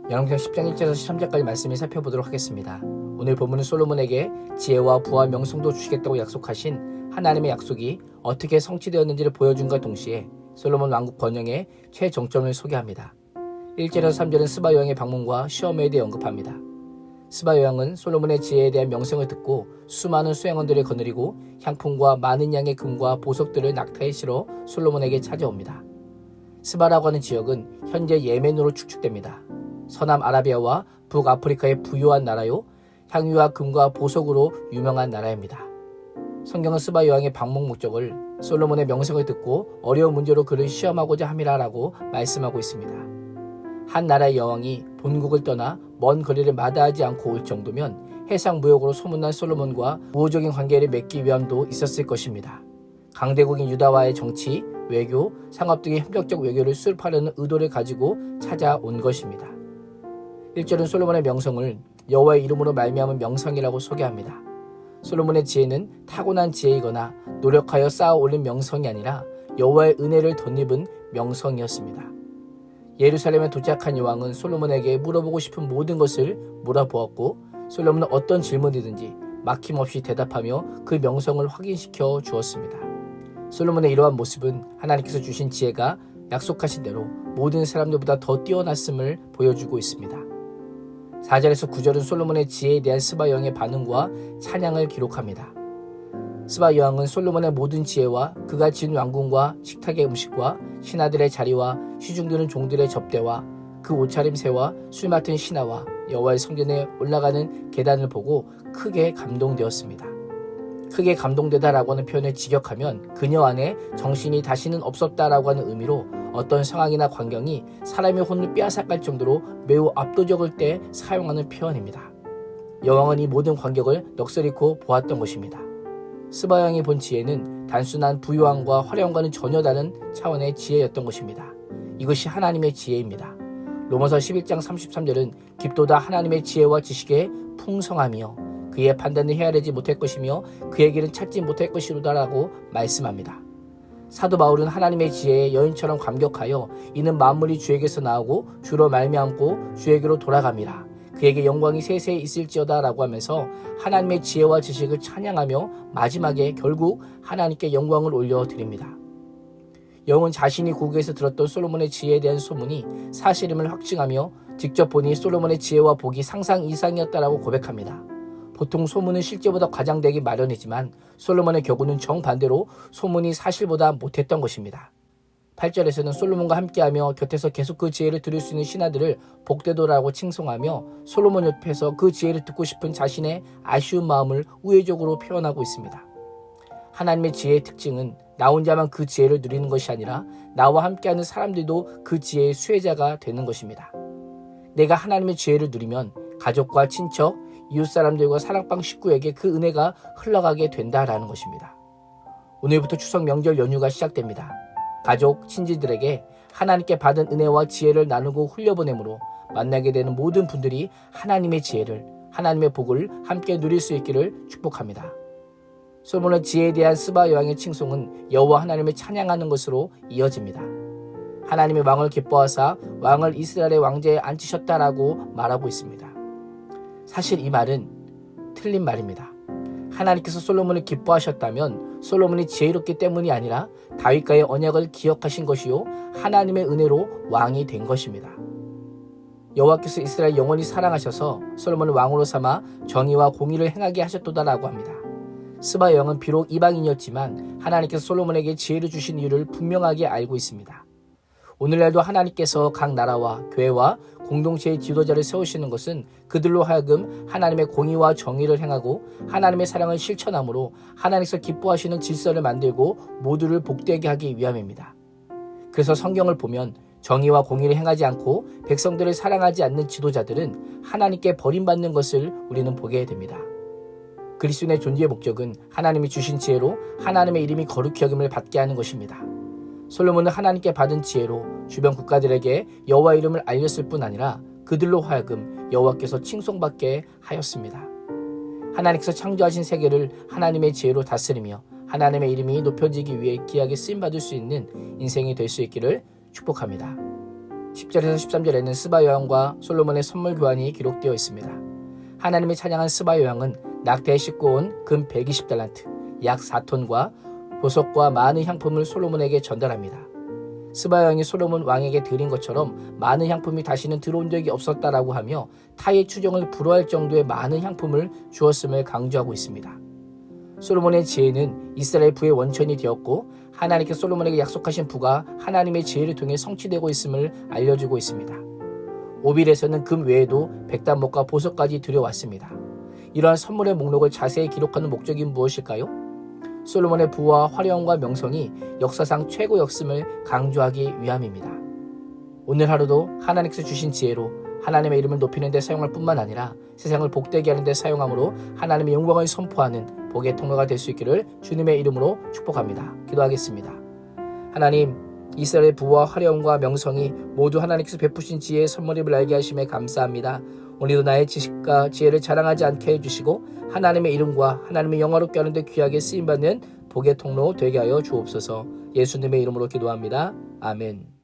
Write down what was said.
열왕기상 10장 1절에서 13절까지 말씀을 살펴보도록 하겠습니다. 오늘 본문은 솔로몬에게 지혜와 부와 명성도 주시겠다고 약속하신 하나님의 약속이 어떻게 성취되었는지를 보여준과 동시에 솔로몬 왕국 번영의 최정점을 소개합니다. 1절에서 3절은 스바 여왕의 방문과 시험에 대해 언급합니다. 스바 여왕은 솔로몬의 지혜에 대한 명성을 듣고 수많은 수행원들을 거느리고 향품과 많은 양의 금과 보석들을 낙타에 실어 솔로몬에게 찾아옵니다. 스바라고 하는 지역은 현재 예멘으로 추측됩니다. 서남 아라비아와 북아프리카의 부유한 나라요, 향유와 금과 보석으로 유명한 나라입니다. 성경은 스바 여왕의 방문 목적을 솔로몬의 명성을 듣고 어려운 문제로 그를 시험하고자 함이라라고 말씀하고 있습니다. 한 나라의 여왕이 본국을 떠나 먼 거리를 마다하지 않고 올 정도면 해상무역으로 소문난 솔로몬과 우호적인 관계를 맺기 위함도 있었을 것입니다. 강대국인 유다와의 정치, 외교, 상업 등의 협력적 외교를 수립하려는 의도를 가지고 찾아온 것입니다. 1절은 솔로몬의 명성을 여호와의 이름으로 말미암은 명성이라고 소개합니다. 솔로몬의 지혜는 타고난 지혜이거나 노력하여 쌓아 올린 명성이 아니라 여호와의 은혜를 덧입은 명성이었습니다. 예루살렘에 도착한 여왕은 솔로몬에게 물어보고 싶은 모든 것을 물어보았고 솔로몬은 어떤 질문이든지 막힘없이 대답하며 그 명성을 확인시켜 주었습니다. 솔로몬의 이러한 모습은 하나님께서 주신 지혜가 약속하신 대로 모든 사람들보다 더 뛰어났음을 보여주고 있습니다. 4절에서 9절은 솔로몬의 지혜에 대한 스바 여왕의 반응과 찬양을 기록합니다. 스바 여왕은 솔로몬의 모든 지혜와 그가 지은 왕궁과 식탁의 음식과 신하들의 자리와 시중드는 종들의 접대와 그 옷차림새와 술 맡은 신하와 여호와의 성전에 올라가는 계단을 보고 크게 감동되었습니다. 크게 감동되다라고 하는 표현을 직역하면 그녀 안에 정신이 다시는 없었다라고 하는 의미로 어떤 상황이나 광경이 사람의 혼을 빼앗아갈 정도로 매우 압도적일 때 사용하는 표현입니다. 여왕은 이 모든 광경을 넋을잃고 보았던 것입니다. 스바 여왕이 본 지혜는 단순한 부유함과 화려함과는 전혀 다른 차원의 지혜였던 것입니다. 이것이 하나님의 지혜입니다. 로마서 11장 33절은 깊도다 하나님의 지혜와 지식의 풍성함이요 그의 판단을 헤아리지 못할 것이며 그의 길은 찾지 못할 것이로다라고 말씀합니다. 사도 바울은 하나님의 지혜에 여인처럼 감격하여 이는 만물이 주에게서 나오고 주로 말미암고 주에게로 돌아갑니다. 그에게 영광이 세세히 있을지어다 라고 하면서 하나님의 지혜와 지식을 찬양하며 마지막에 결국 하나님께 영광을 올려드립니다. 여왕은 자신이 고국에서 들었던 솔로몬의 지혜에 대한 소문이 사실임을 확증하며 직접 보니 솔로몬의 지혜와 복이 상상 이상이었다라고 고백합니다. 보통 소문은 실제보다 과장되기 마련이지만 솔로몬의 경우는 정반대로 소문이 사실보다 못했던 것입니다. 8절에서는 솔로몬과 함께하며 곁에서 계속 그 지혜를 들을 수 있는 신하들을 복되도라고 칭송하며 솔로몬 옆에서 그 지혜를 듣고 싶은 자신의 아쉬운 마음을 우회적으로 표현하고 있습니다. 하나님의 지혜의 특징은 나 혼자만 그 지혜를 누리는 것이 아니라 나와 함께하는 사람들도 그 지혜의 수혜자가 되는 것입니다. 내가 하나님의 지혜를 누리면 가족과 친척, 이웃사람들과 사랑방 식구에게 그 은혜가 흘러가게 된다라는 것입니다. 오늘부터 추석 명절 연휴가 시작됩니다. 가족, 친지들에게 하나님께 받은 은혜와 지혜를 나누고 흘려보내므로 만나게 되는 모든 분들이 하나님의 지혜를, 하나님의 복을 함께 누릴 수 있기를 축복합니다. 솔로몬의 지혜에 대한 스바 여왕의 칭송은 여호와 하나님을 찬양하는 것으로 이어집니다. 하나님의 왕을 기뻐하사 왕을 이스라엘의 왕제에 앉히셨다라고 말하고 있습니다. 사실 이 말은 틀린 말입니다. 하나님께서 솔로몬을 기뻐하셨다면 솔로몬이 지혜롭기 때문이 아니라 다윗과의 언약을 기억하신 것이요 하나님의 은혜로 왕이 된 것입니다. 여호와께서 이스라엘 영원히 사랑하셔서 솔로몬을 왕으로 삼아 정의와 공의를 행하게 하셨도다라고 합니다. 스바 여왕은 비록 이방인이었지만 하나님께서 솔로몬에게 지혜를 주신 이유를 분명하게 알고 있습니다. 오늘날도 하나님께서 각 나라와 교회와 공동체의 지도자를 세우시는 것은 그들로 하여금 하나님의 공의와 정의를 행하고 하나님의 사랑을 실천함으로 하나님께서 기뻐하시는 질서를 만들고 모두를 복되게 하기 위함입니다. 그래서 성경을 보면 정의와 공의를 행하지 않고 백성들을 사랑하지 않는 지도자들은 하나님께 버림받는 것을 우리는 보게 됩니다. 그리스도인의 존재의 목적은 하나님이 주신 지혜로 하나님의 이름이 거룩히 여김을 받게 하는 것입니다. 솔로몬은 하나님께 받은 지혜로 주변 국가들에게 여호와 이름을 알렸을 뿐 아니라 그들로 하여금 여호와께서 칭송받게 하였습니다. 하나님께서 창조하신 세계를 하나님의 지혜로 다스리며 하나님의 이름이 높여지기 위해 귀하게 쓰임받을 수 있는 인생이 될 수 있기를 축복합니다. 10절에서 13절에는 스바 여왕과 솔로몬의 선물 교환이 기록되어 있습니다. 하나님이 찬양한 스바 여왕은 낙타에 싣고 온 금 120달란트, 약 4톤과 보석과 많은 향품을 솔로몬에게 전달합니다. 스바 여왕이 솔로몬 왕에게 드린 것처럼 많은 향품이 다시는 들어온 적이 없었다라고 하며 타의 추정을 불허할 정도의 많은 향품을 주었음을 강조하고 있습니다. 솔로몬의 지혜는 이스라엘 부의 원천이 되었고 하나님께 솔로몬에게 약속하신 부가 하나님의 지혜를 통해 성취되고 있음을 알려주고 있습니다. 오빌에서는 금 외에도 백단목과 보석까지 들여왔습니다. 이러한 선물의 목록을 자세히 기록하는 목적이 무엇일까요? 솔로몬의 부와 화려함과 명성이 역사상 최고였음을 강조하기 위함입니다. 오늘 하루도 하나님께서 주신 지혜로 하나님의 이름을 높이는 데 사용할 뿐만 아니라 세상을 복되게 하는 데 사용함으로 하나님의 영광을 선포하는 복의 통로가 될 수 있기를 주님의 이름으로 축복합니다. 기도하겠습니다. 하나님, 이스라엘의 부와 화려함과 명성이 모두 하나님께서 베푸신 지혜의 선물임을 알게 하심에 감사합니다. 오늘도 나의 지식과 지혜를 자랑하지 않게 해주시고 하나님의 이름과 하나님의 영화롭게 하는 데 귀하게 쓰임받는 복의 통로 되게 하여 주옵소서. 예수님의 이름으로 기도합니다. 아멘.